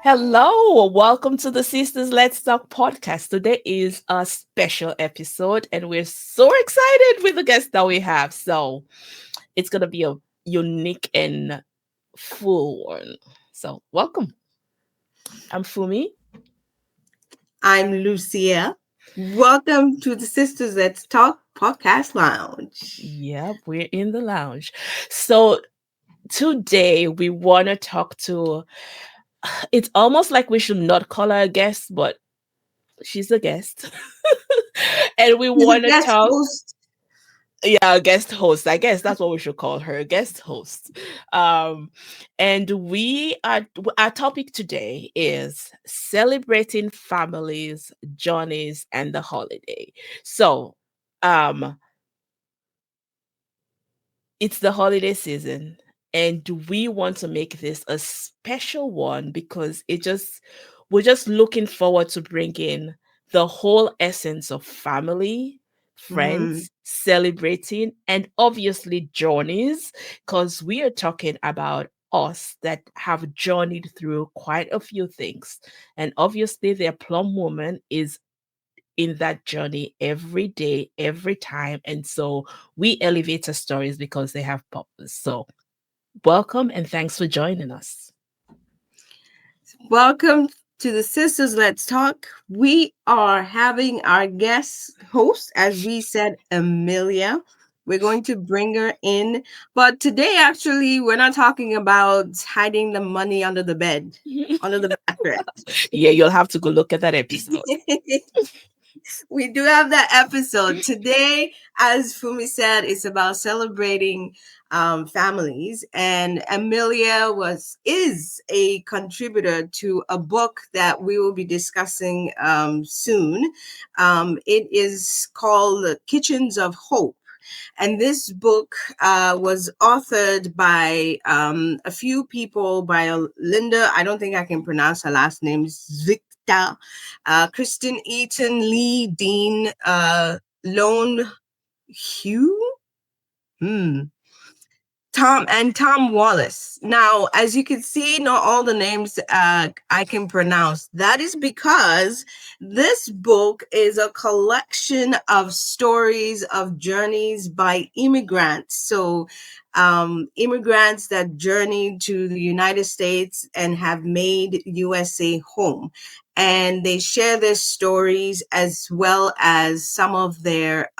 Hello, welcome to the Sistas Let's Talk podcast. Today is a special episode, and we're so excited with the guests that we have. So, it's going to be a unique and full one. So, welcome. I'm Fumi. I'm Lucia. Welcome to the Sisters Let's Talk Podcast Lounge. Yep, we're in the lounge. So, today we want to talk to it's almost like we should not call her a guest, but she's a guest. And we She's a want to guest talk. host. Yeah, a guest host. I guess that's what we should call her, a guest host. Um, and our topic today is celebrating families, journeys, and the holiday. So, um, it's the holiday season, and we want to make this a special one because we're just looking forward to bringing the whole essence of family, Mhm. friends, celebrating, and obviously journeys, because we are talking about us that have journeyed through quite a few things. And obviously, their plum woman is in that journey every day, every time. And so we elevate our stories because they have purpose. So welcome and thanks for joining us. Welcome to the Sisters Let's Talk. We are having our guest host, as we said, Emilia. We're going to bring her in. But today, actually, we're not talking about hiding the money under the bed, under the mattress. Yeah, you'll have to go look at that episode. We do have that episode today. As Fumi said, it's about celebrating families, and Emilia was is a contributor to a book that we will be discussing soon. It is called The Kitchens of Hope. And this book was authored by a few people, by Linda, I don't think I can pronounce her last name, Zvicta, Kristen Eaton, Lee, Dean, Lone Hugh. Hmm. Tom Wallace. Now, as you can see, not all the names I can pronounce. That is because this book is a collection of stories of journeys by immigrants. So, immigrants that journeyed to the United States and have made USA home. And they share their stories as well as some of their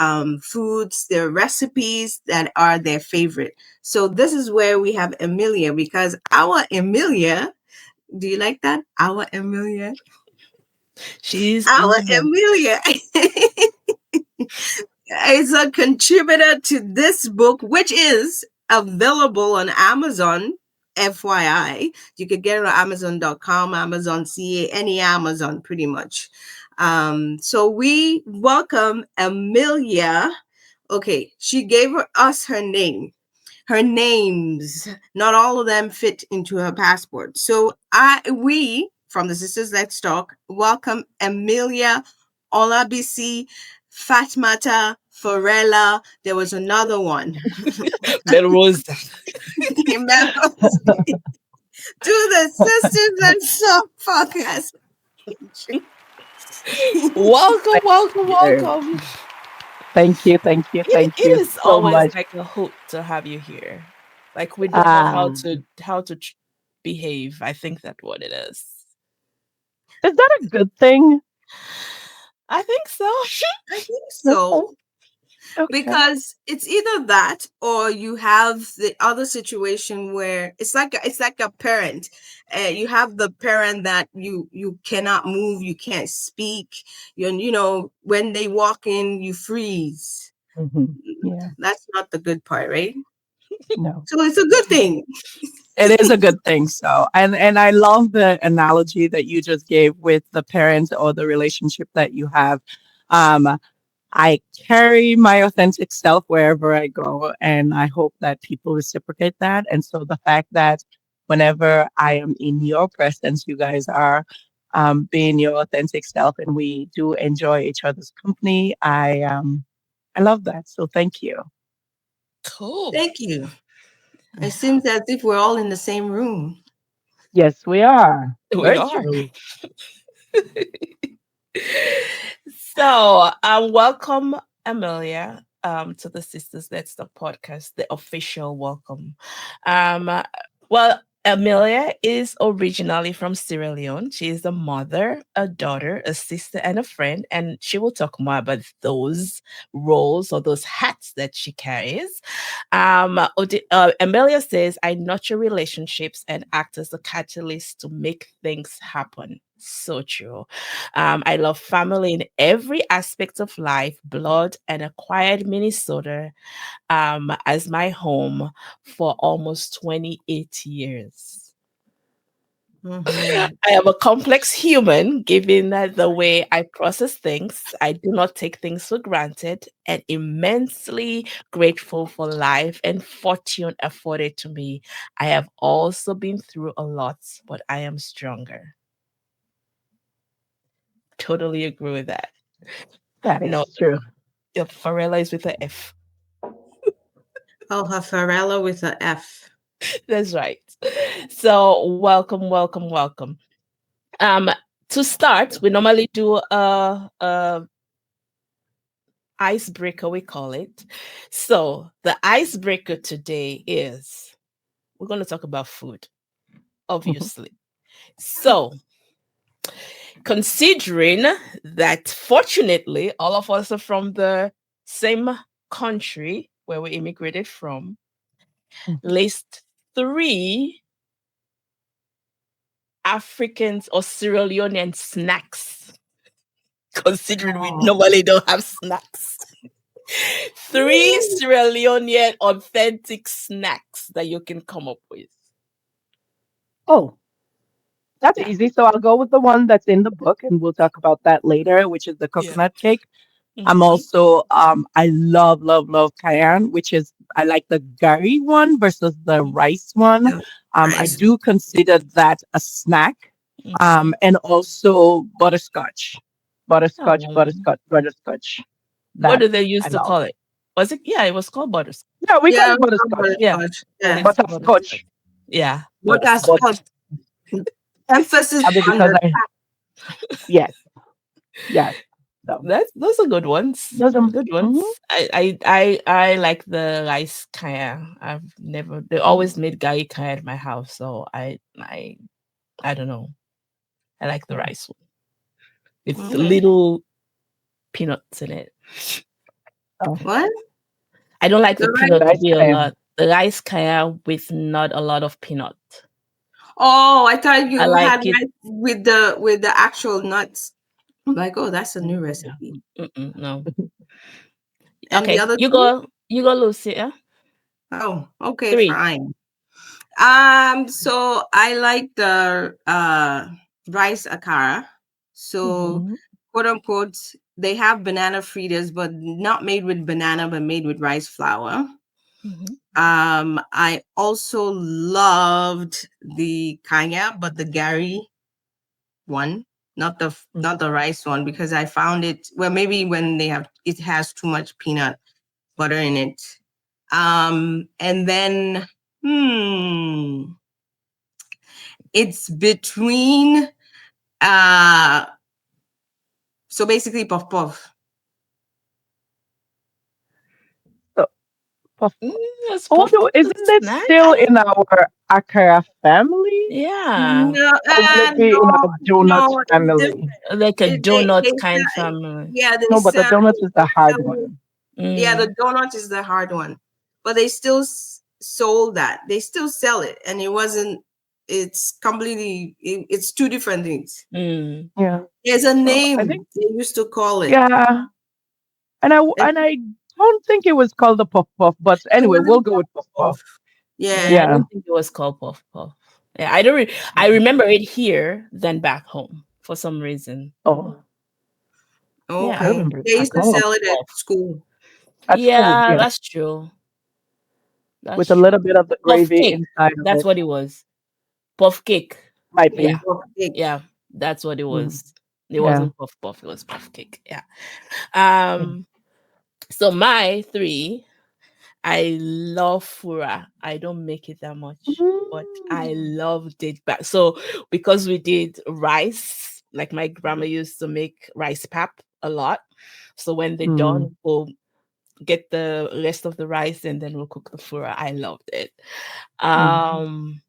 foods, their recipes that are their favorite. So this is where we have Emilia, because our Emilia, do you like that? Our Emilia? She's Our in the home. Emilia is a contributor to this book, which is available on Amazon. FYI, you could get it on Amazon.com, Amazon CA, any Amazon pretty much. So we welcome Emilia. Okay, she gave us her name, her names. Not all of them fit into her passport. So we from the Sisters Let's Talk welcome Emilia Olabisi Fatmata Forella. There was another one. Melrose. To the Sisters Let's Talk podcast. Welcome, welcome, you. welcome. Thank you, thank you, It, thank it you is so always much. like a hoot to have you here. Like we don't know Ah, how to behave. I think that's what it is. is that a good thing? I think so. I think Okay, so. okay. Because it's either that or you have the other situation where it's like a parent. You have the parent that you cannot move, you can't speak. When they walk in, you freeze. Yeah, That's not the good part, right? no. So it's a good thing. It is a good thing. So, and I love the analogy that you just gave with the parents or the relationship that you have. Um, I carry my authentic self wherever I go, and I hope that people reciprocate that. And so the fact that whenever I am in your presence, you guys are being your authentic self, and we do enjoy each other's company. I love that. So thank you. Cool. Thank you. It seems as if we're all in the same room. Yes, we are. We are. Virtually. So, welcome, Emilia, to the Sisters Let's Talk podcast, the official welcome. Um, uh, well, Emilia is originally from Sierra Leone. She is a mother, a daughter, a sister, and a friend, and she will talk more about those roles or those hats that she carries. Emilia says, I nurture relationships and act as a catalyst to make things happen. So true. I love family in every aspect of life, blood, and acquired Minnesota as my home for almost 28 years. Mm-hmm. I am a complex human, given that the way I process things. I do not take things for granted and immensely grateful for life and fortune afforded to me. I have also been through a lot, but I am stronger. Totally agree with that. That No, is true. yeah, Farella is with a F. Oh, Farella with a F. That's right. So welcome, welcome, welcome. Um, to start, we normally do a icebreaker, we call it. So the icebreaker today is we're going to talk about food, obviously. So considering that fortunately all of us are from the same country where we immigrated from, Mhm. list three Africans or Sierra Leonean snacks, considering we Oh. normally don't have snacks. Three Sierra Leonean authentic snacks that you can come up with. Oh, that's Yeah. easy. So I'll go with the one that's in the book, and we'll talk about that later, which is the Yeah. coconut cake. I'm Hmm. also I love love love cayenne, which is I like the gari one versus the rice one. The I rice. do consider that a snack. Hmm. And also butterscotch, butterscotch, Oh, butterscotch, butterscotch. what That do they I used to love. call it? Was it? Yeah, it was called butters. Yeah, we call Yeah, it we have butterscotch. Yeah, butterscotch. yeah, Yeah. it's butterscotch. Butterscotch, Yeah, but Butterscotch. butterscotch. Emphasis I mean on because the I yes, yes. So That's those are good ones. those are Good mhm. ones. I like the rice kaya. I've never. They always made gari kaya at my house, so I don't know. I like the rice one with Okay. little peanuts in it. Oh, What? I don't like the The rice. peanut to rice be a cayenne. lot. The rice kaya with not a lot of peanut. Oh, I thought I you had like it. rice with the actual nuts. I'm like, oh, that's a new Yeah. recipe. No. And the Okay, other you two? go. You go, Lucy. Yeah? Oh, okay, Three. fine. So I like the rice akara. So Mhm. quote unquote, they have banana fritters, but not made with banana, but made with rice flour. Mhm. I also loved the kanya, but the Gary one, not the rice one, because I found it well, maybe when they have it has too much peanut butter in it. And then it's between uh so basically puff puff. So, puff, Mm, it's puff although puff a isn't it snack? still in our Akara family? Yeah, No, Or will it be in no, our donuts no, it's family? different. like a They donut kind sell, family. yeah, No, but the donuts is the they hard sell, one. yeah, the Mm, donut is the hard one, but they still sold that. They still sell it, and it wasn't. It's completely. It's two different things. mm. Yeah. There's a Well, I name think they used to call it. yeah, It, and I don't think it was called the puff puff, but it anyway, we'll wasn't go with puff puff. off. Yeah, I Yeah. Yeah. don't think it was called puff puff. Yeah, I don't. I remember it here than back home for some reason. Oh, I Yeah, Okay. remember it They back used to home puff sell it at puff. school. at school. Yeah, Yeah, that's true. That's with a little true. bit of the Puff gravy cake. inside of That's it. what it was. Puff cake. Might Yeah, be. Oh, big. yeah. That's what it Mm, was. It yeah. wasn't puff puff. It was puff cake. Yeah. Um. So my three. I love fura. I don't make it that much, but I Mm. loved it back. So because we did rice, like my grandma used to make rice pap a lot. So when they're Mm. done, we'll get the rest of the rice and then we'll cook the fura. I loved it. Mm. Um,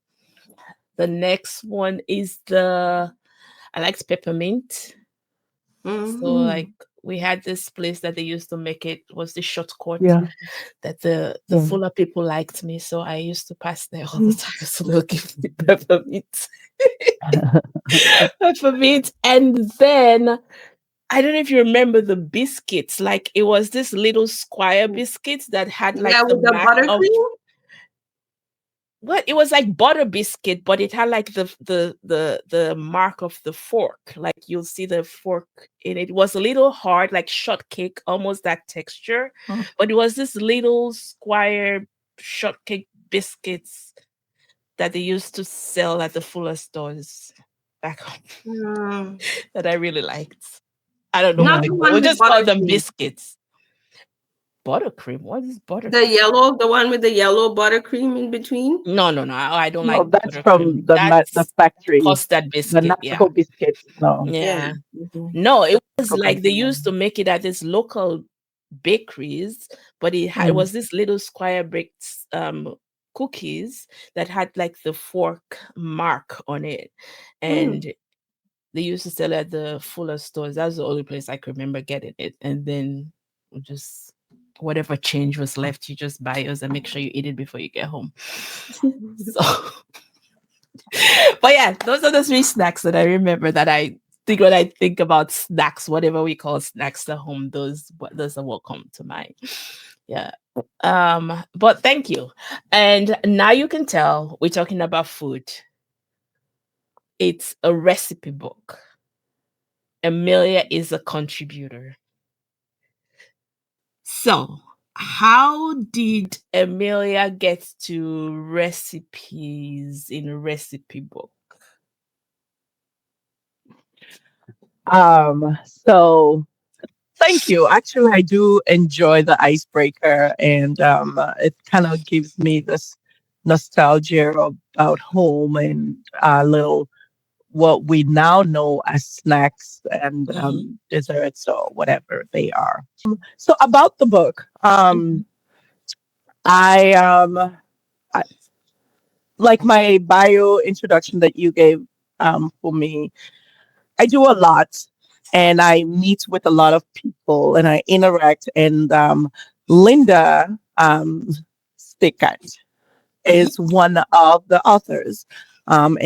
the next one is the I liked peppermint. So like Mhm. we had this place that they used to make it was the short court Yeah. that the Yeah. fuller people liked me, so I used to pass there all the Mm. time. So they'll give me peppermint, peppermint, and then I don't know if you remember the biscuits. Like it was this little square biscuits that had like Yeah, the with the mark of buttercream. what it was like butter biscuit, but it had like the mark of the fork. Like you'll see the fork in it. It was a little hard, like shortcake, almost that texture. Mm. But it was this little square shortcake biscuits that they used to sell at the fuller stores back home Mm. that I really liked. I don't know Not why, the Mm. but one we with just call them buttercream. biscuits. Buttercream. What is The buttercream? yellow, the one with the yellow buttercream in between. No, no, no. I don't No, like that's buttercream. from the That's factory, custard the biscuit. Yeah. natural biscuits. No. Yeah. Yeah. Mhm. No, it was like they Conventional. used to make it at this local bakeries, but it Mm. was this little square baked cookies that had like the fork mark on it, Mm. and they used to sell at the fuller stores. That's the only place I could remember getting it. And then just whatever change was left, you just buy yours and make sure you eat it before you get home. So but yeah, those are the three snacks that I remember that I think when I think about snacks, whatever we call snacks at home, those are what come to mind. Yeah. But thank you. And now you can tell we're talking about food. It's a recipe book. Emilia is a contributor. So, how did Emilia get to recipes in recipe book? So thank you. Actually, I do enjoy the icebreaker, and it kind of gives me this nostalgia about home and little what we now know as snacks and Hmm. desserts or whatever they are. So about the book, I I, like my bio introduction that you gave for me. I do a lot, and I meet with a lot of people, and I interact. And Linda Stickert Hmm. is one of the authors, and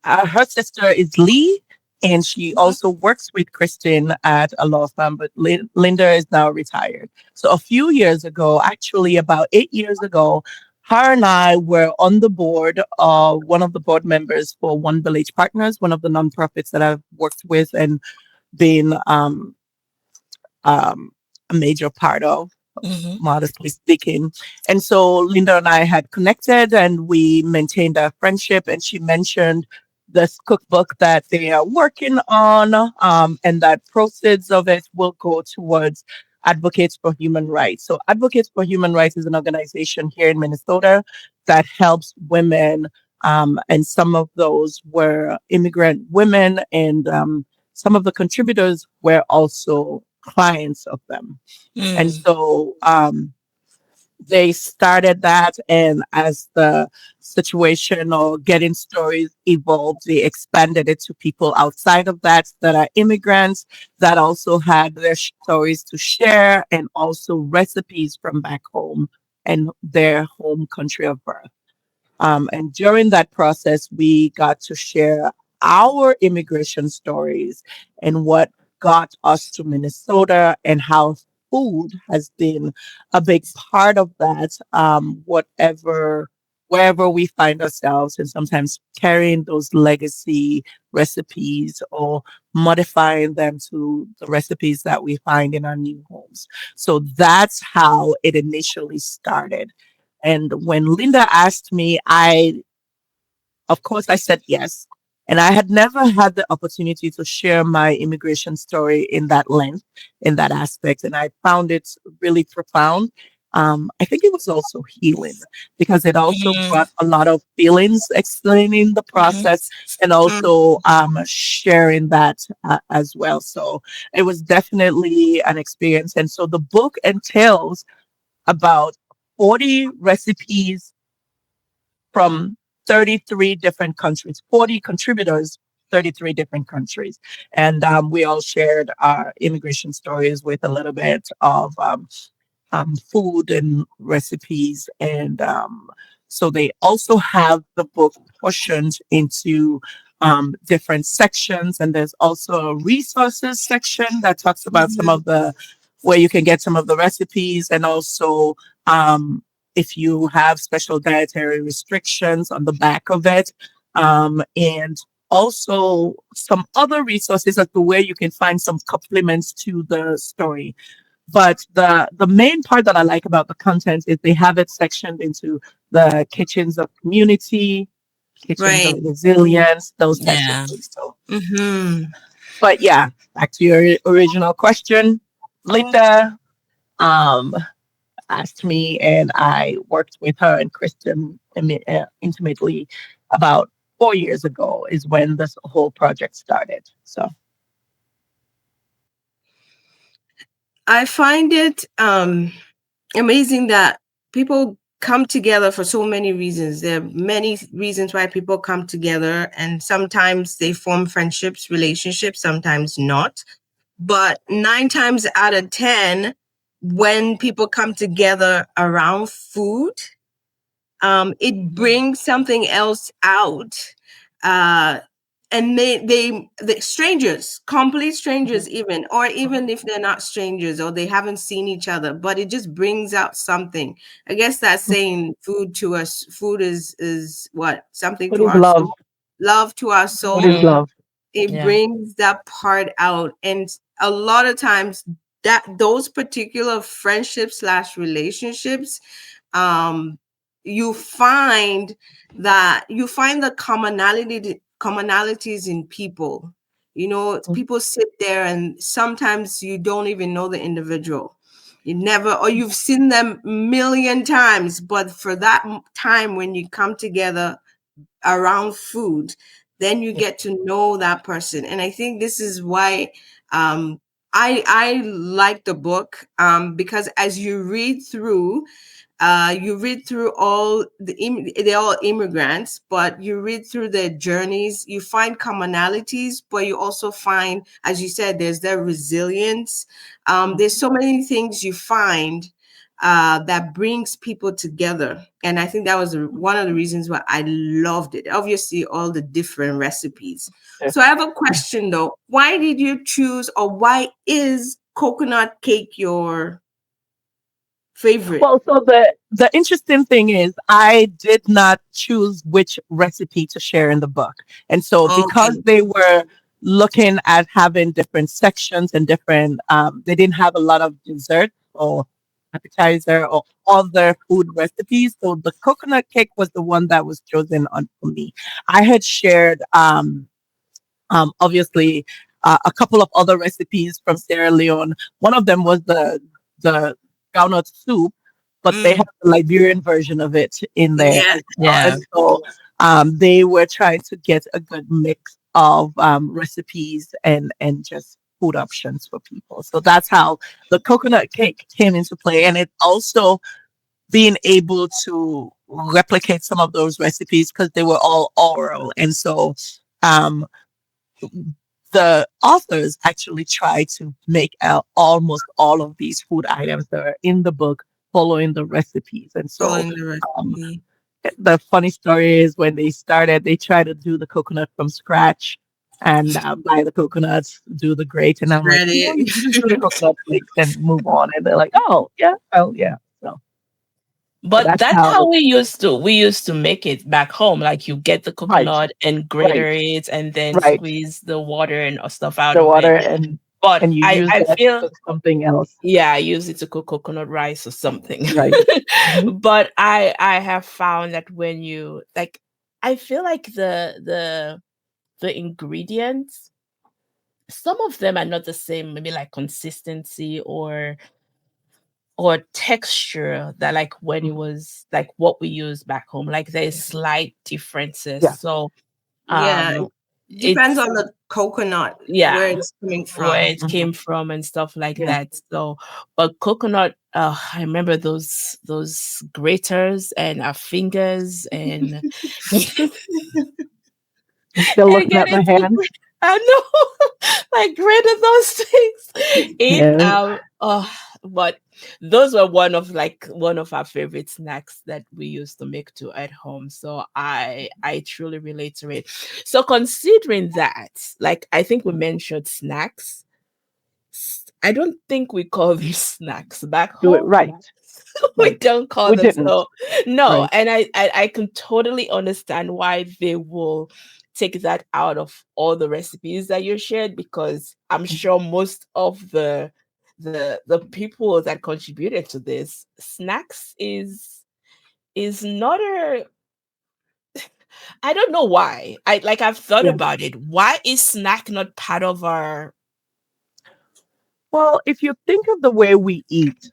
her sister is Lee, and she also works with Kristen at a law firm. But Linda is now retired. So a few years ago, actually about 8 years ago, her and I were on the board, one of the board members for One Village Partners, one of the nonprofits that I've worked with and been um, a major part of, Hmm. modestly speaking. And so Linda and I had connected and we maintained a friendship. And she mentioned this cookbook that they are working on, and that proceeds of it will go towards Advocates for Human Rights. So, Advocates for Human Rights is an organization here in Minnesota that helps women. And some of those were immigrant women, and some of the contributors were also clients of them. And Mm. so they started that. And as the situation or getting stories evolved, they expanded it to people outside of that are immigrants that also had their stories to share and also recipes from back home and their home country of birth. And during that process, we got to share our immigration stories and what got us to Minnesota and how food has been a big part of that, wherever we find ourselves, and sometimes carrying those legacy recipes or modifying them to the recipes that we find in our new homes. So that's how it initially started. And when Linda asked me, of course, I said yes. And I had never had the opportunity to share my immigration story in that length, in that aspect. And I found it really profound. I think it was also healing because it also Mm, brought a lot of feelings, explaining the mhm, process and Mm. also sharing that as well. So it was definitely an experience. And so the book entails about 40 recipes from 33 different countries, 40 contributors, 33 different countries. And we all shared our immigration stories with a little bit of food and recipes. And so they also have the book portioned into different sections. And there's also a resources section that talks about some Mhm. of the where you can get some of the recipes, and also um, if you have special dietary restrictions on the back of it. And also some other resources as to where you can find some complements to the story. But the main part that I like about the content is they have it sectioned into the kitchens of community, kitchens of Right. resilience, those types of yeah. things. So, Hmm. but yeah, back to your original question, Linda um, asked me, and I worked with her and Kristen intimately about 4 years ago. Is when this whole project started. So, I find it amazing that people come together for so many reasons. There are many reasons why people come together, and sometimes they form friendships, relationships, sometimes not. But 9 times out of 10, when people come together around food, it Mhm. brings something else out. Uh, and the strangers, complete mhm, strangers, even, or mhm. even if they're not strangers or they haven't seen each other, but it just brings out something. I guess that's saying food to us. Food is what? Something What to is our love? soul. Love to our What is soul. Mm, love? It yeah. brings that part out, and a lot of times that those particular friendships slash relationships, um you find you find the commonalities in people. Mm, People sit there and sometimes you don't even know the individual. You never, or you've seen them million times, but for that time when you come together around food, then you yeah. get to know that person. And I think this is why I like the book, because as you read through they're all immigrants, but you read through their journeys, you find commonalities, but you also find, as you said, there's their resilience. There's Mhm. so many things you find that brings people together. And I think that was one of the reasons why I loved it. Obviously, all the different recipes. Yeah. So I have a question though. Why did you choose, or why is coconut cake your favorite? Well, so the interesting thing is, I did not choose which recipe to share in the book, and so because Okay. they were looking at having different sections and different, they didn't have a lot of dessert or appetizer or other food recipes. So the coconut cake was the one that was chosen on for me. I had shared obviously a couple of other recipes from Sierra Leone. One of them was the groundnut soup, but they Mm, have the Liberian version of it in there yeah. as well. Yeah. And so they were trying to get a good mix of recipes and just food options for people. So that's how the coconut cake came into play. And it also being able to replicate some of those recipes because they were all oral. And so um, the authors actually try to make out almost all of these food items that are in the book following the recipes. And so Following the um, recipe. the funny story is when they started, they tried to do the coconut from scratch and buy the coconuts, do the grate. And I'm like, Spread no, you can just do the it. coconut flakes and move on. And they're like, oh, yeah. So But that's that's how, how we used to make it back home. Like you get the right, coconut and right, grater it and then right. squeeze the water and stuff out The of it. water But and you I use I that to feel cook something else. yeah, I use it to cook coconut rice or something. Right. Hmm. But I have found that when you like I feel like the the ingredients, some of them are not the same, maybe like consistency or texture that like when it Mhm. was like what we use back home. Like there's slight differences. Yeah. So Yeah, um it depends it's on the coconut where yeah, it's coming where from. it Mhm. came from and stuff like Yeah. that. So but coconut, I remember those graters and our fingers and I'm still and looking get at my into hand. I know, like graded those things in Yeah. but those were one of our favorite snacks that we used to make too at home. So I truly relate to it. So considering that, like I think we mentioned snacks. I don't think we call these snacks back Do it home. right. We Right. don't call We them didn't. so. No, Right. and I can totally understand why they will take that out of all the recipes that you shared, because I'm Mhm. sure most of the people that contributed to this, snacks is not a, I don't know why. I've thought Yeah. about it. Why is snack not part of our Well, if you think of the way we eat,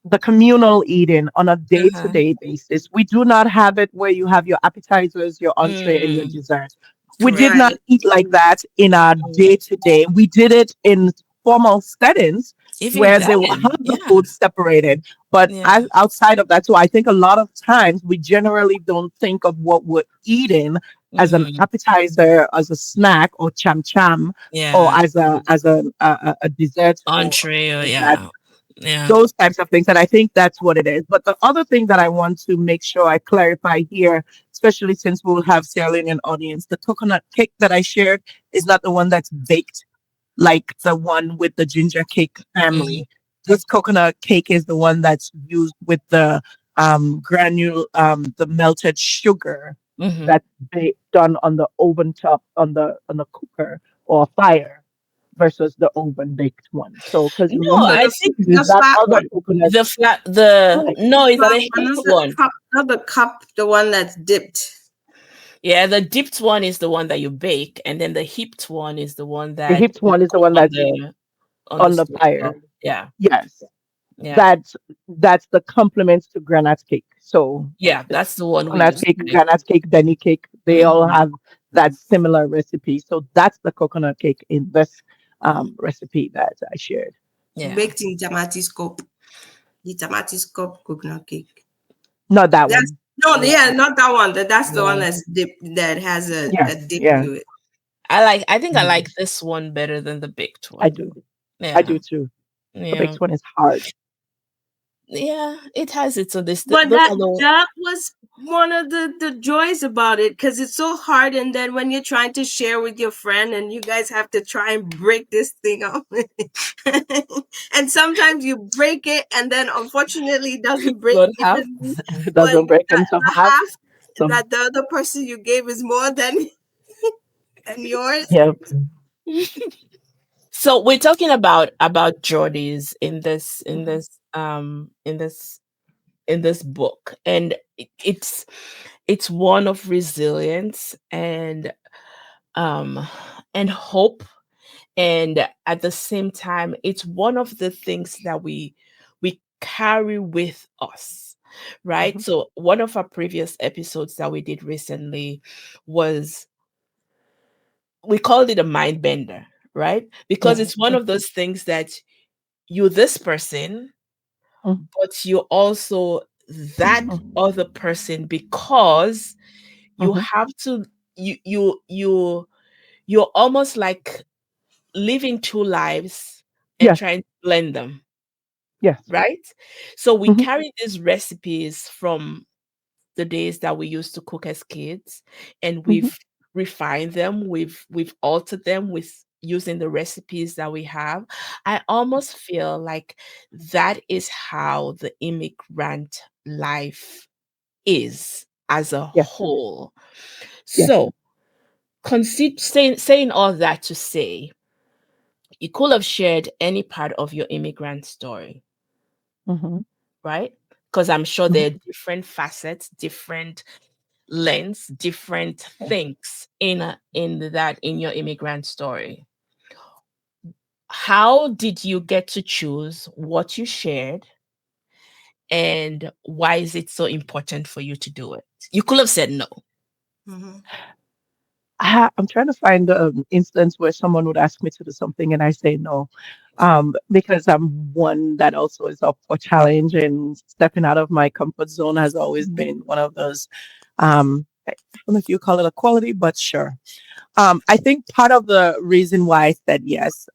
the communal eating on a uh-huh. day-to-day basis. We do not have it where you have your appetizers, your entree, and your Mm, dessert. We did correct. not Right. eat like that in our Mm. day-to-day. We did it in formal settings Even where they will then, have the yeah. food separated. But Yeah. outside of that, so I think a lot of times we generally don't think of what we're eating as an Mhm. appetizer, as a snack, or cham cham, or Yeah. as a dessert, or Entree or like that, yeah. Yeah. those types of things. And I think that's what it is. But the other thing that I want to make sure I clarify here, especially since we'll have Sierra Leonean audience, the coconut cake that I shared is not the one that's baked like the one with the ginger cake Mhm. family. This coconut cake is the one that's used with the the melted sugar Mhm. that's done on the oven top, on the cooker or fire, versus the oven baked one. So, because No, So remember, I the think there's the that flat other one, coconut, the flat the right? no, it's cup, the That's heaped another one. cup, not the cup, the one that's dipped. Yeah, the dipped one is the one that you bake, and then the heaped one is the one the that heaped you one is the cook one that's on the on the stove top. fire. Yeah. Yes, Yeah. that's the complements to granite cake. So Yeah, that's the one we coconut used cake, to make. granite cake, Benny cake, they all Mhm. have that similar recipe. So that's the coconut cake in this recipe that I shared. Yeah. Baked in tamati scope. The tamati scope coconut cake. Not that That's one. no, yeah, Yeah. not that one. That's the one Yeah. that's dipped, that has a Yes, dip yeah, to it. I think I mhm, like this one better than the baked I one. do. I Yeah. do too. The Yeah. baked one is hard. Yeah, it has its own this But those that are the that was one of the joys about it, because it's so hard, and then when you're trying to share with your friend and you guys have to try and break this thing up, and sometimes you break it and then unfortunately it doesn't break what have. evenly, It but doesn't break into the half. half So that the other person you gave is more than yours. yeah. So we're talking about journeys in this Mhm. in this book, and it's one of resilience um and hope, and at the same time it's one of the things that we carry with us, right? Mhm. So one of our previous episodes that we did recently was, we called it a mind bender, right? Because Yeah. it's one of those things that you're this person, Mhm. but you're also that Mhm. other person, because you Mhm. have to you're almost like living two lives and Yes. trying to blend them, Yes. right? So we Mhm. carry these recipes from the days that we used to cook as kids, and Mhm. we've refined them, we've altered them with using the recipes that we have. I almost feel like that is how the immigrant life is as a Yes. whole. Yes. So saying all that to say, you could have shared any part of your immigrant story, Mhm. right? Because I'm sure Mhm. there are different facets, different lens, different things in your immigrant story. How did you get to choose what you shared, and why is it so important for you to do it? You could have said no. Mhm. I'm trying to find an instance where someone would ask me to do something and I say no, because I'm one that also is up for challenge, and stepping out of my comfort zone has always been one of those. I don't know if you call it a quality, but sure. I think part of the reason why I said yes,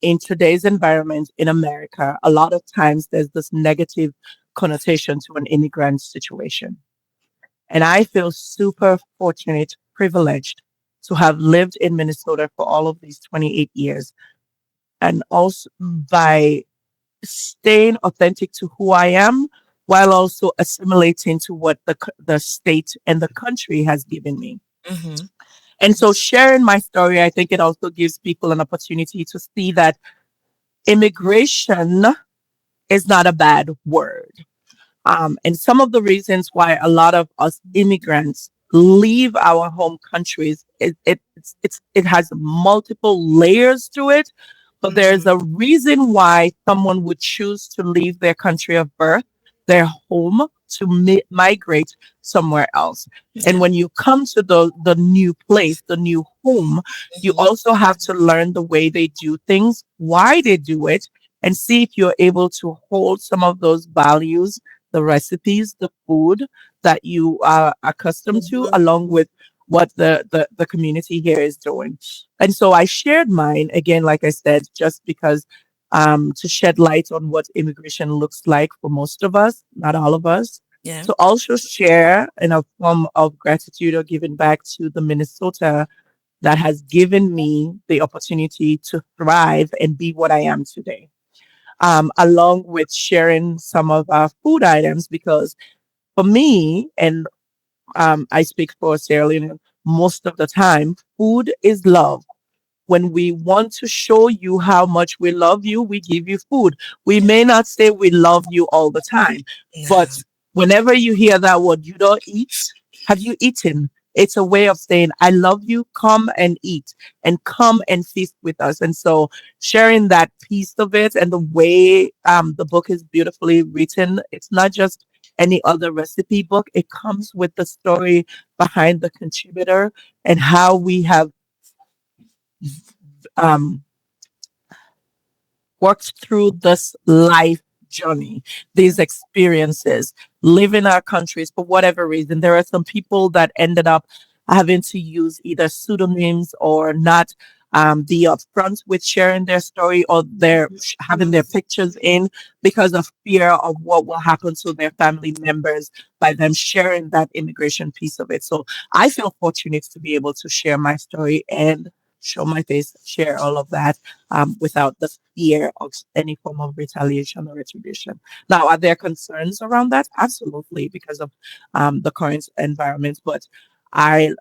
in today's environment in America, a lot of times there's this negative connotation to an immigrant situation. And I feel super fortunate, privileged to have lived in Minnesota for all of these 28 years. And also by staying authentic to who I am while also assimilating to what the state and the country has given me. Mm-hmm. And so sharing my story, I think it also gives people an opportunity to see that immigration is not a bad word. And some of the reasons why a lot of us immigrants leave our home countries, it has multiple layers to it. But there's Mhm. a reason why someone would choose to leave their country of birth, their home, to migrate somewhere else. And Yeah. when you come to the new place, the new home, you Mm-hmm. also have to learn the way they do things, why they do it, and see if you're able to hold some of those values, the recipes, the food that you are accustomed to, Mhm. along with what the community here is doing. And so I shared mine again, like I said, just because to shed light on what immigration looks like for most of us, not all of us. Yeah. To also share in a form of gratitude or giving back to the Minnesota that has given me the opportunity to thrive and be what I am today, along with sharing some of our food items. Because for me, and I speak for Sierra Leone most of the time, food is love. When we want to show you how much we love you, we give you food. We may not say we love you all the time, but No. whenever you hear that word, you don't eat, have you eaten? It's a way of saying, I love you, come and eat and come and feast with us. And so sharing that piece of it and the way the book is beautifully written, it's not just any other recipe book. It comes with the story behind the contributor and how we have um, worked through this life journey, these experiences, live in our countries for whatever reason. There are some people that ended up having to use either pseudonyms or not be upfront with sharing their story, or their having their pictures in because of fear of what will happen to their family members by them sharing that immigration piece of it. So I feel fortunate to be able to share my story and show my face, share all of that without the fear of any form of retaliation or retribution. Now, are there concerns around that? Absolutely, because of the current environment. But I'm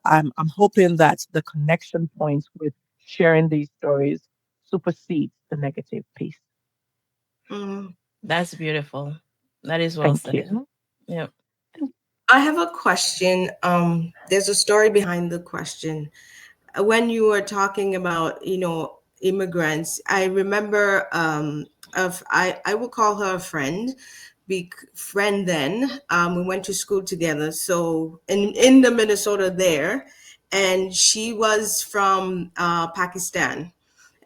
hoping that the connection points with sharing these stories supersedes the negative piece. Mhm. That's beautiful. That is well Thank said. you. Yeah. I have a question. There's a story behind the question. When you were talking about, immigrants, I remember, of I will call her a friend, friend then. We went to school together, so in the Minnesota there, and she was from Pakistan,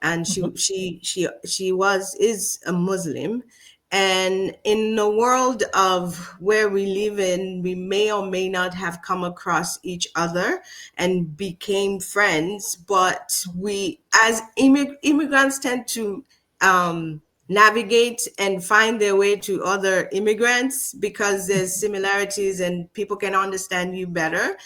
and Mhm. she was is a Muslim. And in the world of where we live in, we may or may not have come across each other and became friends, but we as immigrants tend to navigate and find their way to other immigrants because there's similarities and people can understand you better.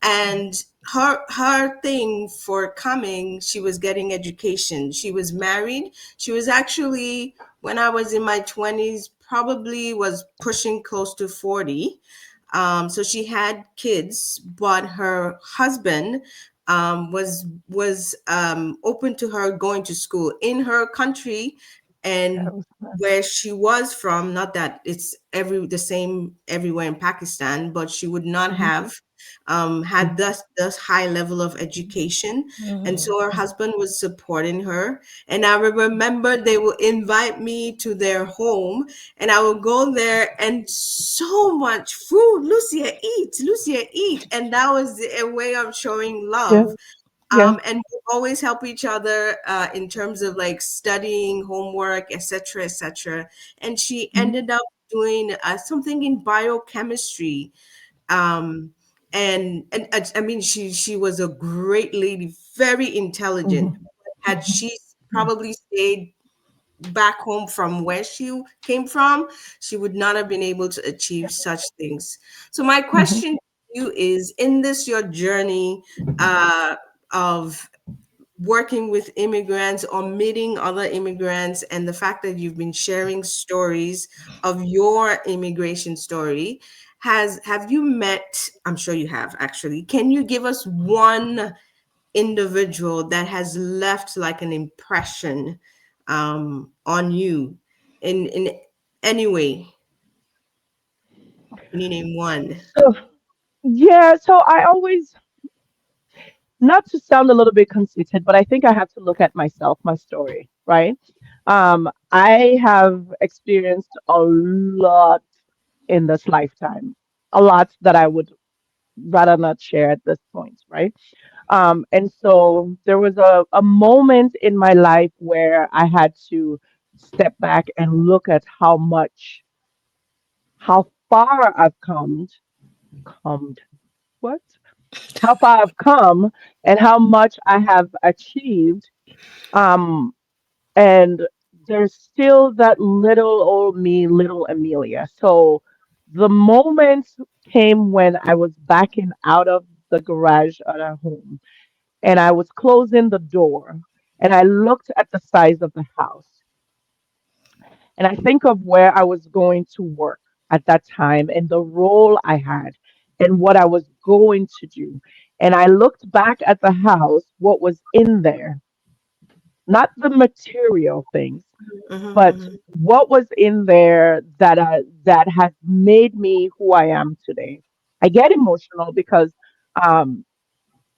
And her thing for coming, she was getting education, she was married, she was actually, when I was in my 20s, probably was pushing close to 40. So she had kids, but her husband was open to her going to school in her country. and Yes. where she was from, not that it's the same everywhere in Pakistan, but she would not Mhm, have had this high level of education, and Mhm. so her husband was supporting her. And I remember they would invite me to their home, and I would go there, and so much food. Lucia, eat, Lucia, eat, and that was a way of showing yeah, love. yeah. And we always help each other in terms of like studying, homework, etc., etc. And she Mhm, ended up doing something in biochemistry. Um, I mean, she was a great lady, very intelligent. mhm, Had she probably stayed back home from where she came from, she would not have been able to achieve such things. So my mhm, question to you is, in this your journey of working with immigrants or meeting other immigrants, and the fact that you've been sharing stories of your immigration story, has have you met, I'm sure you have actually, can you give us one individual that has left like an impression on you in any way? Can you name one? So, yeah, so I always, not to sound a little bit conceited, but I think I have to look at myself, my story, right? I have experienced a lot in this lifetime, a lot that I would rather not share at this point, right? And so there was a moment in my life where I had to step back and look at how far I've come, what? How far I've come and how much I have achieved. Um, and there's still that little old me, little Emilia. So the moment came when I was backing out of the garage at our home and I was closing the door and I looked at the size of the house and I think of where I was going to work at that time and the role I had and what I was going to do. And I looked back at the house, what was in there, not the material things, but Mm-hmm, what was in there that has made me who I am today. I get emotional because um,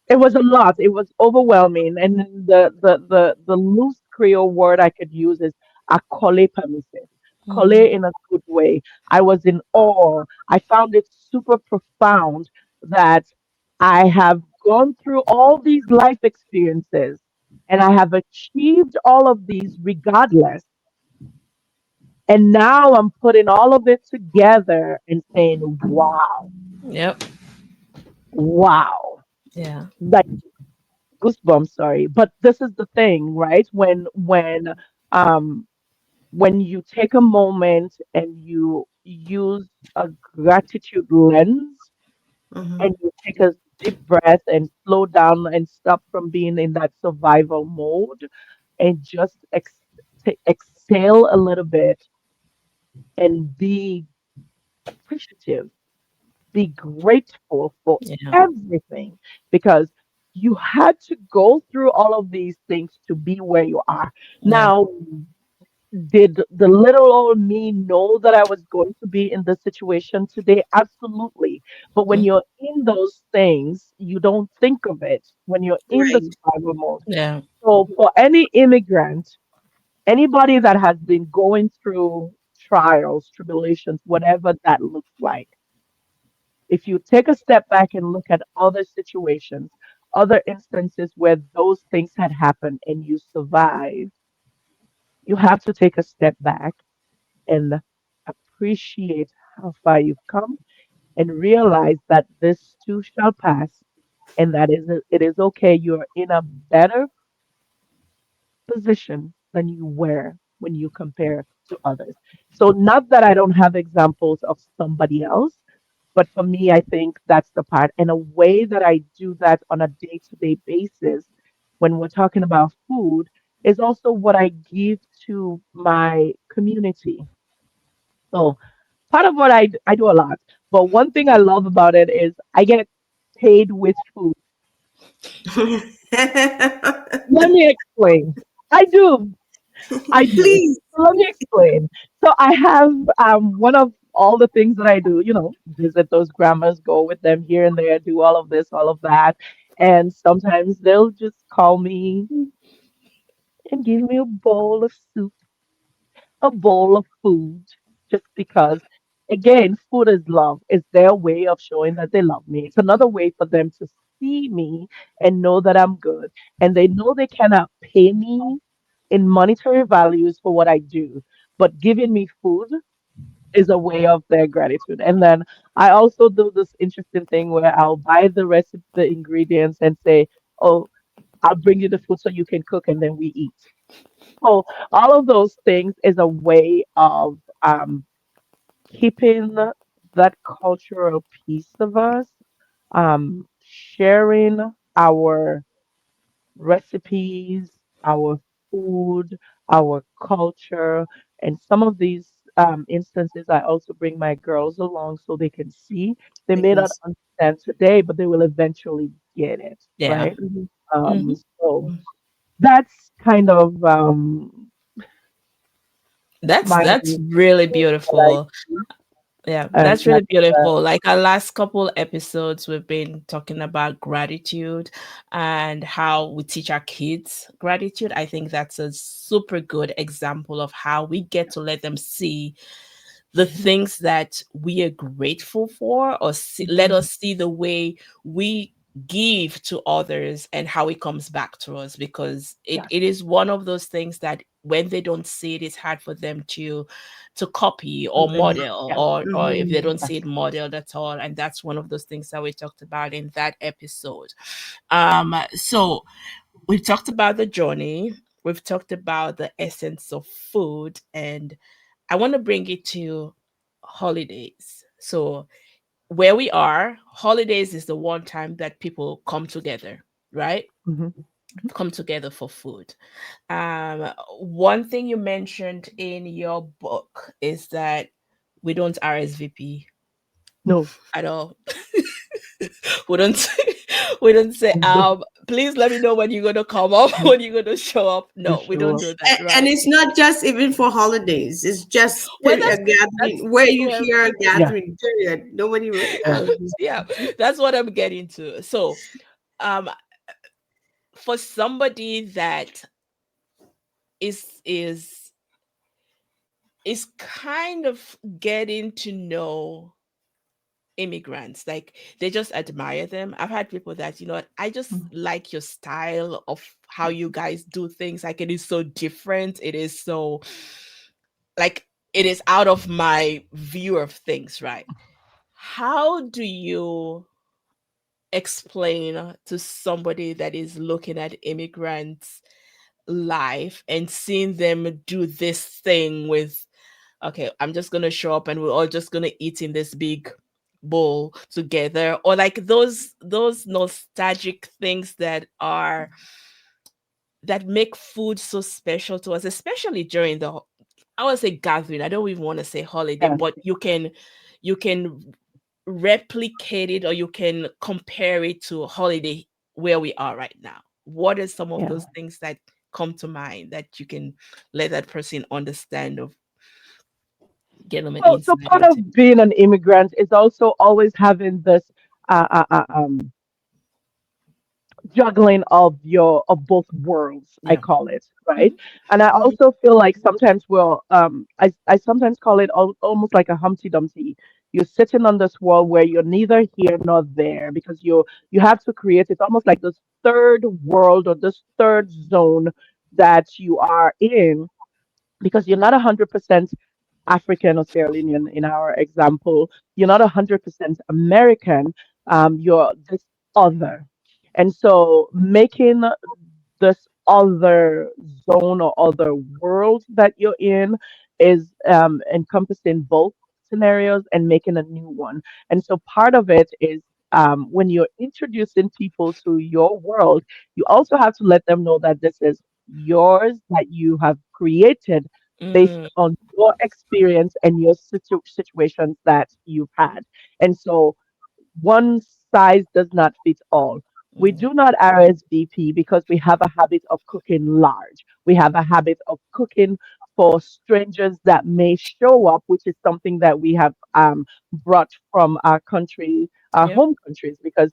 it was a lot. It was overwhelming, and then the loose Creole word I could use is akole permissive. Kole Mhm. in a good way. I was in awe. I found it super profound that I have gone through all these life experiences and I have achieved all of these regardless. And now I'm putting all of it together and saying, wow, Yep. wow. Yeah. Like goosebumps, sorry. But this is the thing, right? Um when you take a moment and you use a gratitude lens mm-hmm. and you take a deep breath and slow down and stop from being in that survival mode and just exhale a little bit and be appreciative, be grateful for Yeah. everything because you had to go through all of these things to be where you are. Yeah. Now, did the little old me know that I was going to be in this situation today? Absolutely. But when Mm. you're in those things, you don't think of it when you're in the Right. survival mode. Yeah. So, for any immigrant, anybody that has been going through trials, tribulations, whatever that looks like, if you take a step back and look at other situations, other instances where those things had happened and you survived, you have to take a step back and appreciate how far you've come and realize that this too shall pass and that it is okay. You're in a better position than you were when you compare to others. So, not that I don't have examples of somebody else, but for me, I think that's the part. And a way that I do that on a day to day basis when we're talking about food is also what I give to my community. So, part of what I do a lot, but one thing I love about it is I get paid with food. Let me explain. I do. I do. Please. So let me explain. So I have one of all the things that I do, visit those grandmas, go with them here and there, do all of this, all of that. And sometimes they'll just call me and give me a bowl of soup, a bowl of food, just because, again, food is love. It's their way of showing that they love me. It's another way for them to see me and know that I'm good. And they know they cannot pay me in monetary values for what I do, but giving me food is a way of their gratitude. And then I also do this interesting thing where I'll buy the recipe, the ingredients, and say, "Oh, I'll bring you the food so you can cook," and then we eat. So all of those things is a way of keeping that cultural piece of us, sharing our recipes, our food, our culture, and some of these instances, I also bring my girls along so they can see. They may not Yes. understand today, but they will eventually get it, Yeah. right? Mhm. Hmm. So that's kind of my That's really what I beautiful. do, Yeah, and that's really that's beautiful. Like our last couple episodes, we've been talking about gratitude and how we teach our kids gratitude. I think that's a super good example of how we get to let them see the mhm, things that we are grateful for, or let mhm, us see the way we give to others and how it comes back to us, because yes, it is one of those things that when they don't see it, it's hard for them to copy or Mhm. model, yes, or if they Mhm. don't see yes. it modeled at all. And that's one of those things that we talked about in that episode. So we've talked about the journey, we've talked about the essence of food, and I want to bring it to holidays. So where we are, holidays is the one time that people come together, right? Mhm, mhm. Come together for food. Um, One thing you mentioned in your book is that we don't RSVP No, at all. We don't we don't say, no, please let me know when you're gonna come up, when you're gonna show up. to No, we show don't up. do that, And right? it's not just even for holidays. It's just Well, a that's gathering where you where hear a Yeah, gathering. Period. Nobody yeah. yeah, that's what I'm getting to. So um for somebody that is is kind of getting to know immigrants, like they just admire them. I've had people that, I just Mhm. like your style of how you guys do things. Like, it is so different, it is so, like, it is out of my view of things, right? How do you explain to somebody that is looking at immigrants life and seeing them do this thing with, okay, I'm just gonna show up and we're all just gonna eat in this big bowl together, or like those nostalgic things that make food so special to us, especially during I would say gathering. I don't even want to say holiday, Yeah, but you can replicate it, or you can compare it to a holiday where we are right now. What are some of yeah. those things that come to mind that you can let that person understand of, get them an So insight part into? of being an immigrant is also always having this uh, uh, uh, um, juggling of both worlds, I Yeah. call it, right? Mhm. And I Mhm. also feel like sometimes I sometimes call it almost like a Humpty Dumpty. You're sitting on this wall where you're neither here nor there, because you have to create, it's almost like this third world or this third zone that you are in, because you're not 100% African or Sierra Leonean in our example. You're not 100% American. You're this other. And so making this other zone or other world that you're in is encompassing both scenarios and making a new one. And so part of it is when you're introducing people to your world, you also have to let them know that this is yours, that you have created based Mm, on your experience and your situations that you've had. And so one size does not fit all. We Mm, do not RSVP because we have a habit of cooking large. We have a habit of cooking for strangers that may show up, which is something that we have brought from our country, our yep. home countries, because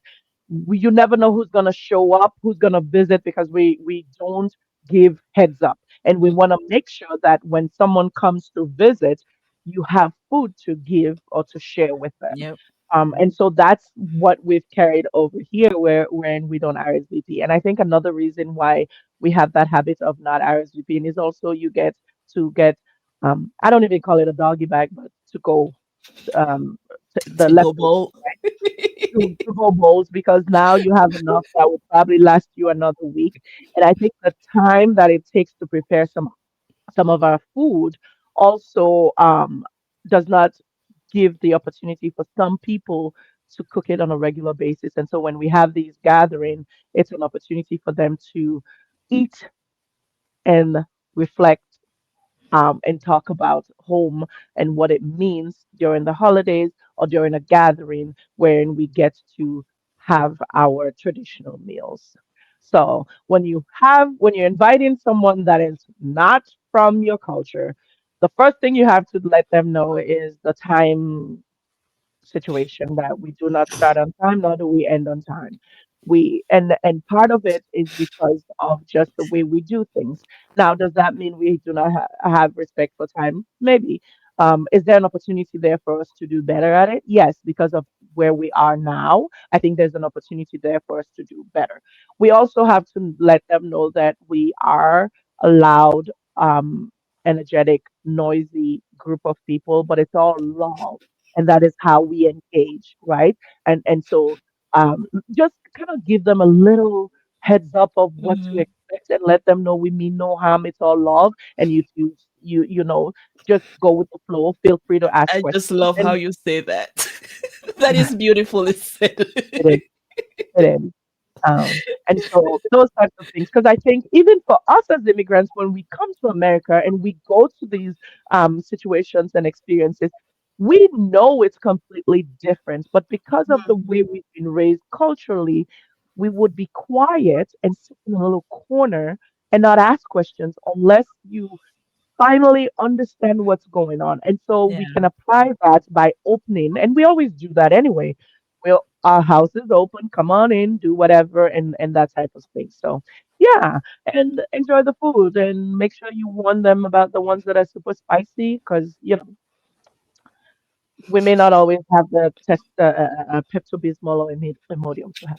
you never know who's going to show up, who's going to visit, because we don't give heads up. And we Mm, want to make sure that when someone comes to visit, you have food to give or to share with them. yep. And so that's what we've carried over here, where when we don't RSVP. And I think another reason why we have that habit of not RSVPing is also you get to get, I don't even call it a doggy bag, but to go, um, the To go leftovers, bowl. right? To go bowls, because now you have enough that would probably last you another week. And I think the time that it takes to prepare some of our food also does not give the opportunity for some people to cook it on a regular basis. And so when we have these gatherings, it's an opportunity for them to eat and reflect, and talk about home and what it means during the holidays or during a gathering wherein we get to have our traditional meals. So when you're inviting someone that is not from your culture, the first thing you have to let them know is the time situation, that we do not start on time, nor do we end on time. And part of it is because of just the way we do things. Now, does that mean we do not have respect for time? Maybe. Is there an opportunity there for us to do better at it? Yes, because of where we are now. I think there's an opportunity there for us to do better. We also have to let them know that we are a loud, energetic, noisy group of people, but it's all love, and that is how we engage, right? And so, just kind of give them a little heads up of what to Hmm. expect, and let them know we mean no harm, it's all love. And you know, just go with the flow, feel free to ask I just questions. love how And you say that. That is beautifully said. it is, it is. And so those types of things, because I think even for us as immigrants, when we come to America and we go to these situations and experiences, we know it's completely different. But because of the way we've been raised culturally, we would be quiet and sit in a little corner and not ask questions unless you finally understand what's going on. And so Yeah, we can apply that by opening, and we always do that anyway. Well, our house is open, come on in, do whatever, and that type of thing. So, yeah, and enjoy the food and make sure you warn them about the ones that are super spicy, because, we may not always have the Pepto-Bismol or Imodium to have.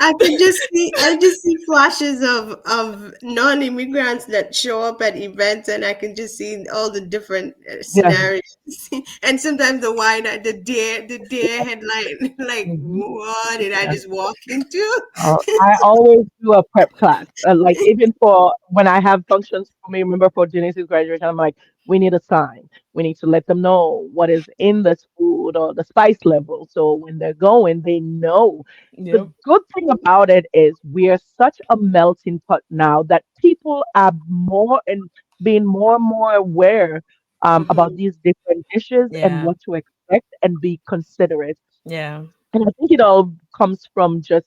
I just see flashes of non-immigrants that show up at events, and I can just see all the different Yeah. scenarios. And sometimes the deer headline, like, Mhm. what did I Yeah. just walk into? I always do a prep class. Like even for when I have functions for me, remember for Janice's graduation, I'm like, we need a sign. We need to let them know what is in this food or the spice level. So when they're going, they know. The yep. good thing about it is we are such a melting pot now that people are more and being more and more aware, about Hmm. these different dishes and Yeah, what to expect and be considerate. yeah, And I think it all comes from just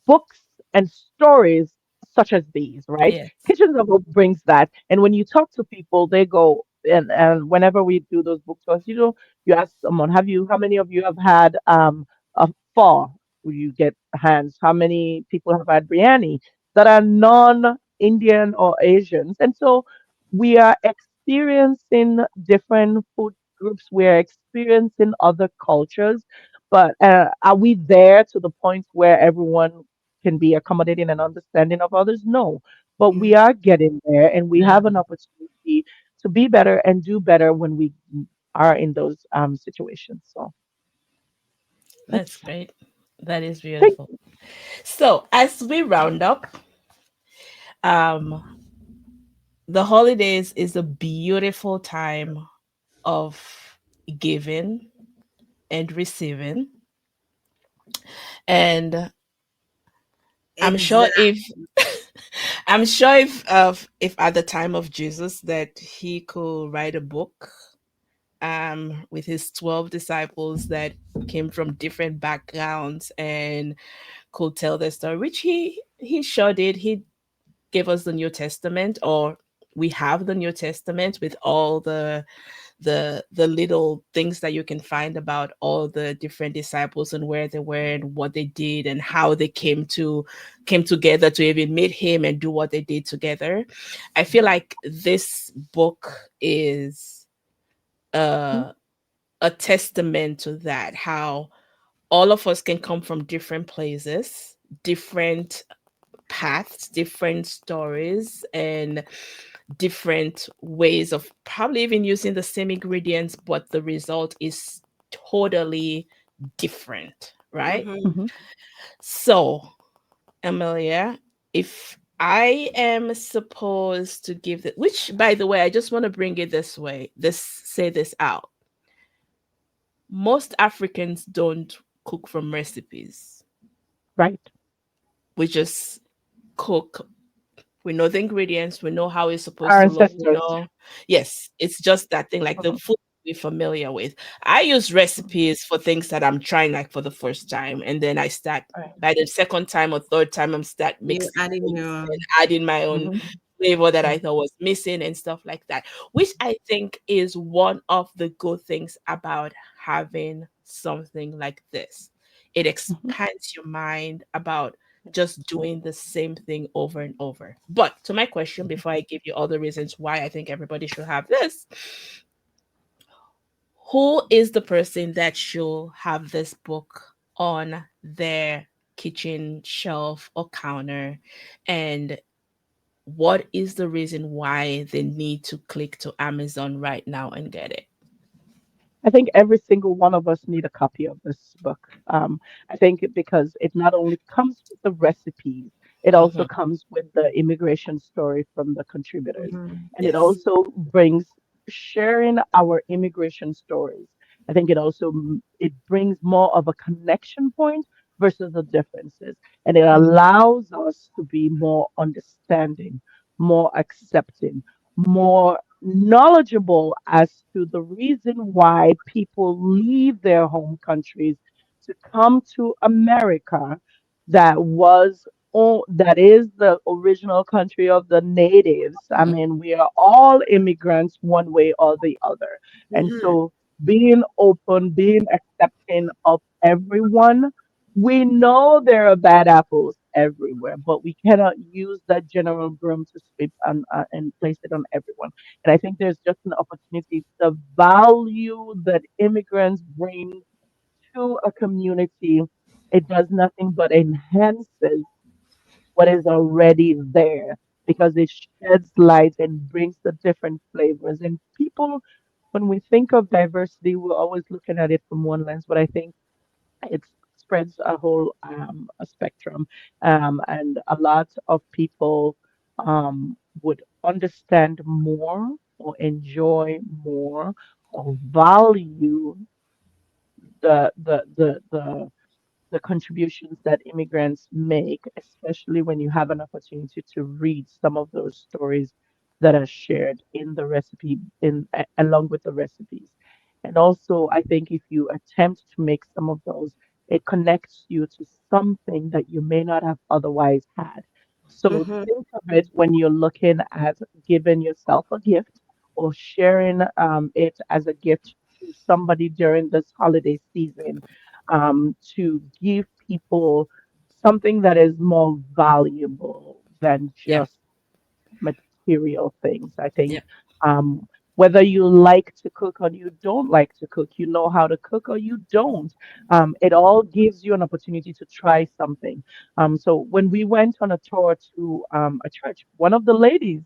books and stories such as these, right? yes, Kitchens of Hope brings that. And when you talk to people, they go, and whenever we do those book tours, you ask someone, how many of you have had a pho? Will you get hands? How many people have had biryani that are non-Indian or Asians? And so we are experiencing different food groups. We are experiencing other cultures, but are we there to the point where everyone can be accommodating and understanding of others? No. But we are getting there, and we yeah. have an opportunity to be better and do better when we are in those situations. So That's that's, great. That is thank beautiful. So, as we round up, um, the holidays is a beautiful time of giving and receiving. And I'm sure Exactly. if I'm sure if at the time of Jesus that he could write a book with his 12 disciples that came from different backgrounds and could tell their story, which he sure did. He gave us the New Testament, or we have the New Testament with all the little things that you can find about all the different disciples and where they were and what they did and how they came together to even meet him and do what they did together. I feel like this book is uh a testament to that, how all of us can come from different places, different paths, different stories, and different ways of probably even using the same ingredients, but the result is totally different, right? Mm-hmm. Hmm. So, Emilia, if I am supposed to give the, which by the way, I just want to bring it this way, this say this out. Most Africans don't cook from recipes. Right. We just cook. We know the ingredients. We know how it's supposed Our to look. We ancestors. know, yes, it's just that thing, like the Mhm. food we're familiar with. I use recipes for things that I'm trying like for the first time, and then I start Right. by the second time or third time I'm start You mixing adding things your and adding my own Hmm. flavor that I thought was missing and stuff like that, which I think is one of the good things about having something like this. It Hmm. expands your mind about just doing the same thing over and over. But to my question, before I give you all the reasons why I think everybody should have this, who is the person that should have this book on their kitchen shelf or counter? And what is the reason why they need to click to Amazon right now and get it? I think every single one of us need a copy of this book. I think because it not only comes with the recipes, it also Hmm. comes with the immigration story from the contributors, Mhm. and it Yes. also brings sharing our immigration stories. I think it also it brings more of a connection point versus the differences, and it allows us to be more understanding, more accepting, more knowledgeable as to the reason why people leave their home countries to come to America that was that is the original country of the natives. I Mhm. mean, we are all immigrants one way or the other. And Mhm. so being open, being accepting of everyone, we know there are bad apples everywhere, but we cannot use that general broom to sweep and place it on everyone. And I think there's just an opportunity. The value that immigrants bring to a community, it does nothing but enhances what is already there because it sheds light and brings the different flavors. And people, when we think of diversity, we're always looking at it from one lens, but I think it spreads a whole a spectrum, and a lot of people would understand more or enjoy more or value the contributions that immigrants make, especially when you have an opportunity to read some of those stories that are shared in the recipe along with the recipes. And also, I think if you attempt to make some of those, it connects you to something that you may not have otherwise had. So Mhm. think of it when you're looking at giving yourself a gift or sharing it as a gift to somebody during this holiday season, to give people something that is more valuable than Yeah. just material things. I think Yeah. whether you like to cook or you don't like to cook, you know how to cook or you don't, it all gives you an opportunity to try something. So when we went on a tour to a church, one of the ladies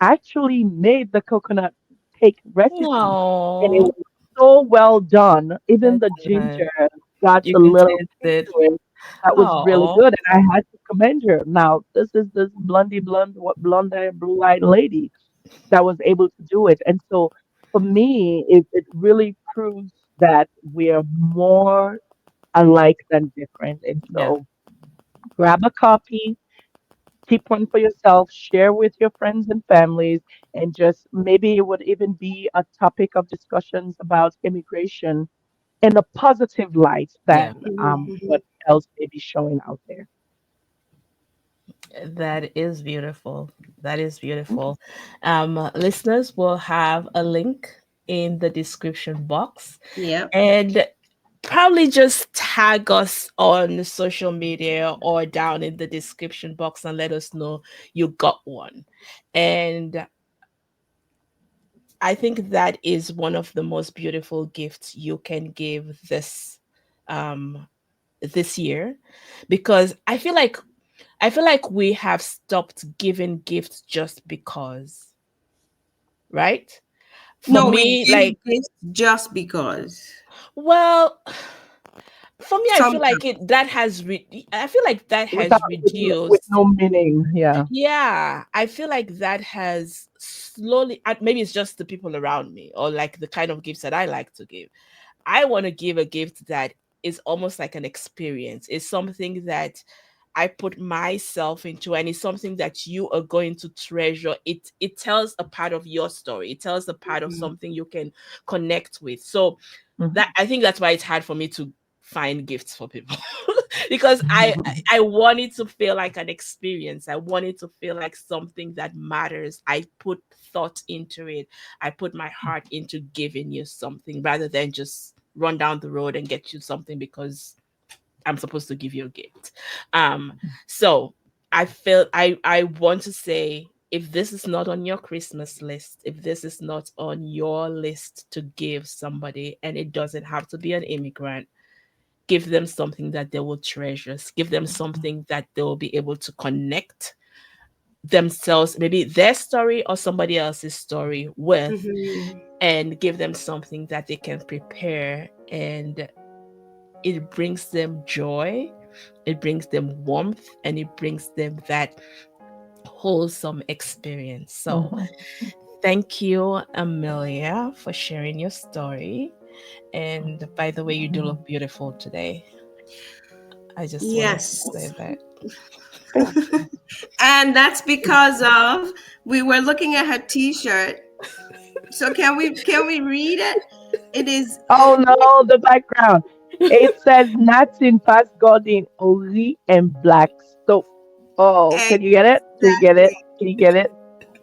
actually made the coconut cake recipe, and it Oh, was so well done. Even that's the nice. ginger got You a can little taste kick it. to it. That was really Oh, good, and I had to commend her. Now, this is this blondie blonde, what blonde-eyed, blue-eyed lady that was able to do it. And so, for me, it really proves that we are more alike than different. And yeah. so, grab a copy, Keep one for yourself, share with your friends and families, and just maybe it would even be a topic of discussions about immigration in a positive light Yeah, than Mhm. what else may be showing out there. that is beautiful. That is Okay. beautiful. Listeners will have a link in the description box, Yep. and probably just tag us on social media or down in the description box and let us know you got one. And I think that is one of the most beautiful gifts you can give um this year, because I feel like we have stopped giving gifts just because, right? For No, we me, give like, gifts just because. well, for me, I feel like Sometimes. I feel like that Without has with reduced. no meaning, yeah. Yeah, I feel like that has slowly, maybe it's just the people around me or like the kind of gifts that I like to give. I want to give a gift that is almost like an experience. It's something that I put myself into, and it's something that you are going to treasure. It tells a part of your story. It tells a part of Mhm. something you can connect with. So that, Mhm. I think that's why it's hard for me to find gifts for people. Because I want it to feel like an experience. I want it to feel like something that matters. I put thought into it. I put my heart into giving you something rather than just run down the road and get you something because I'm supposed to give you a gift. Um, so I want to say, if this is not on your Christmas list, if this is not on your list to give somebody, and it doesn't have to be an immigrant, give them something that they will treasure. Give them something that they will be able to connect themselves, maybe their story or somebody else's story with, Mhm. and give them something that they can prepare, and it brings them joy, it brings them warmth, and it brings them that wholesome experience. So, Mhm. thank you, Amelia, for sharing your story. And by the way, you do look beautiful today. I just wanted to Yes. say that. Thank you. And that's because of we were looking at her t-shirt. So can we read it? It is Oh no, the background. It says nothing past God in Ori and black soap. Oh, can you get it? Can you get it? exactly. Can you get it?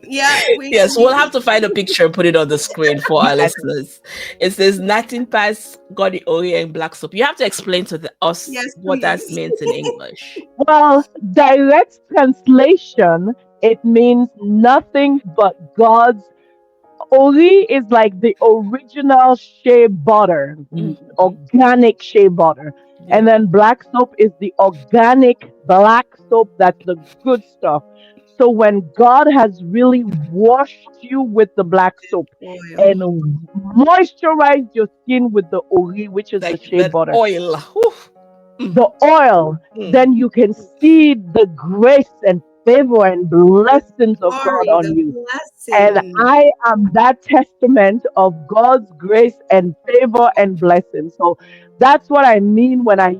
Yeah, we Yes, we'll have you to find a picture and put it on the screen for our Yes. listeners. It says nothing past God the Ori and black soap. You have to explain to us yes, what that please. means in English. Well, direct translation, it means nothing but God's. Ori is like the original shea butter, Hmm. organic shea butter. Yeah. And then black soap is the organic black soap that's the good stuff. So when God has really washed you with the black soap Oil. and moisturized your skin with the Ori, which is the Like shea that butter, oil. Whew. Mm, the oil, mm. then you can see the grace and favor and The blessings of God glory, on the you. And blessing. I am that testament of God's grace and favor and blessing. So that's what I mean when I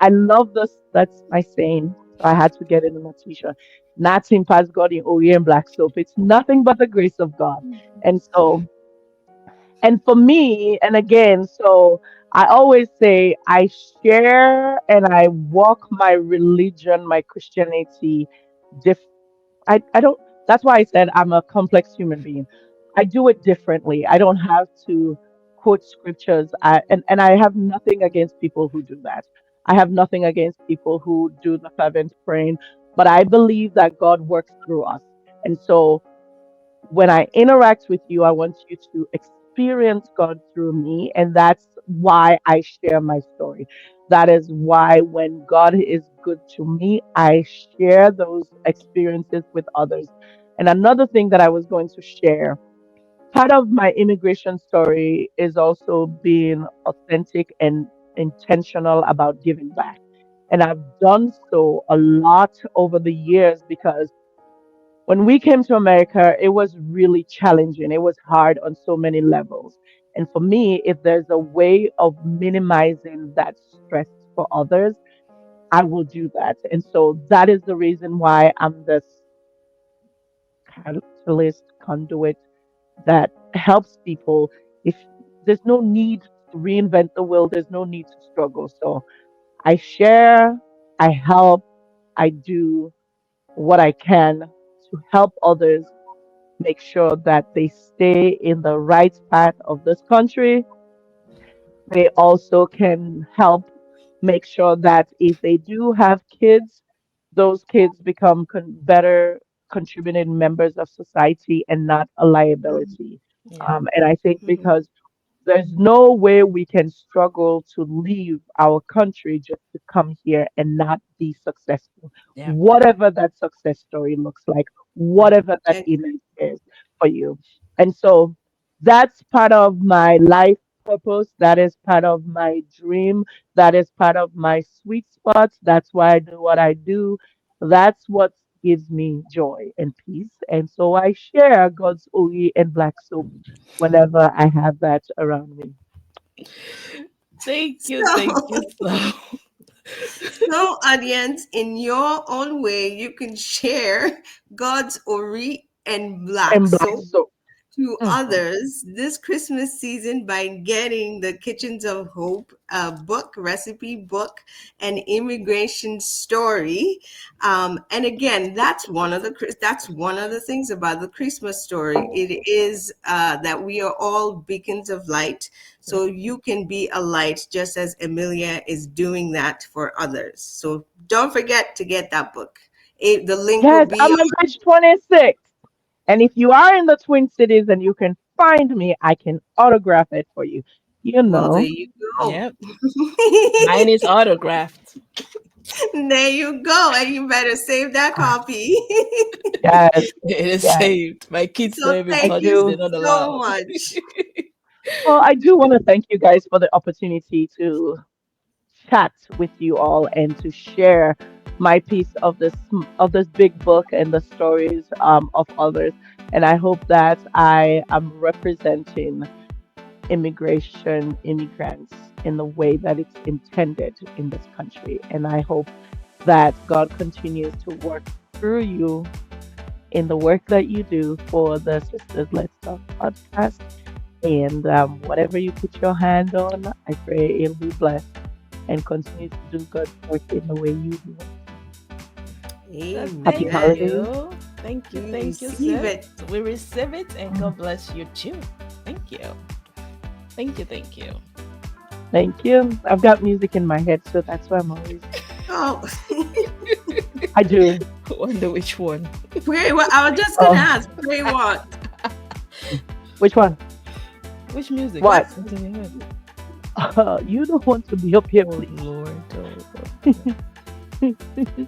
love this. That's my saying. So I had to get it in a t-shirt. Nothing past God in Orient black soap. It's nothing but the grace of God. And so, and for me, and again, so I always say I share and I walk my religion, my Christianity I don't, that's why I said I'm a complex human being. I do it differently. I don't have to quote scriptures. And I have nothing against people who do that. I have nothing against people who do the fervent praying, but I believe that God works through us. And so when I interact with you, I want you to experience God through me. And that's why I share my story. That is why when God is good to me, I share those experiences with others. And another thing that I was going to share, part of my immigration story is also being authentic and intentional about giving back. And I've done so a lot over the years because when we came to America, it was really challenging. It was hard on so many levels. And for me, if there's a way of minimizing that stress for others, I will do that. And so that is the reason why I'm this. catalyst, conduit that helps people. If there's no need to reinvent the wheel, there's no need to struggle. So I share, I help, I do what I can to help others make sure that they stay in the right path of this country. They also can help make sure that if they do have kids, those kids become better contributing members of society and not a liability. Yeah. And I think Mhm. because there's no way we can struggle to leave our country just to come here and not be successful. Yeah. Whatever that success story looks like, Yeah. whatever that Ex- image is for you. And so that's part of my life purpose. That is part of my dream. That is part of my sweet spot. That's why I do what I do. That's what gives me joy and peace. And so I share God's Ogi and Black Soap whenever I have that around me. Thank you. Thank So, you so. so audience, in your own way, you can share God's Ori and black And Black soap Soap. to Mhm. others this Christmas season by getting the Kitchens of Hope book, recipe book, and immigration story. And again, that's one of the things about the Christmas story. It is that we are all beacons of light, so you can be a light just as Emilia is doing that for others. So don't forget to get that book. The link will Yes, be I'm on page 26. And if you are in the Twin Cities and you can find me, I can autograph it for you. You well, there know. you go. Yep. Mine is autographed. There you go. And you better save that copy. Yes, It is yes, saved. My kids So don't even I thank touch you it. They're do. not so allowed. much. Well, I do want to thank you guys for the opportunity to chat with you all and to share my piece of this big book and the stories of others. And I hope that I am representing immigrants in the way that it's intended in this country. And I hope that God continues to work through you in the work that you do for the Sisters Let's Talk podcast. And whatever you put your hand on, I pray it'll be blessed and continue to do God's work in the way you do it. So Happy thank Amen. holidays. you. We Thank you, receive sis. it. We receive it and Mm. God bless you too. Thank you. Thank you. Thank you. Thank you. I've got music in my head, so that's why I'm always. Oh, I do. Wonder which one. pray what? I was just gonna Oh, ask. Pray what? which one? Which music? What? What? What's in your head? You don't want to be up here, Oh please. Lord. Oh, Lord.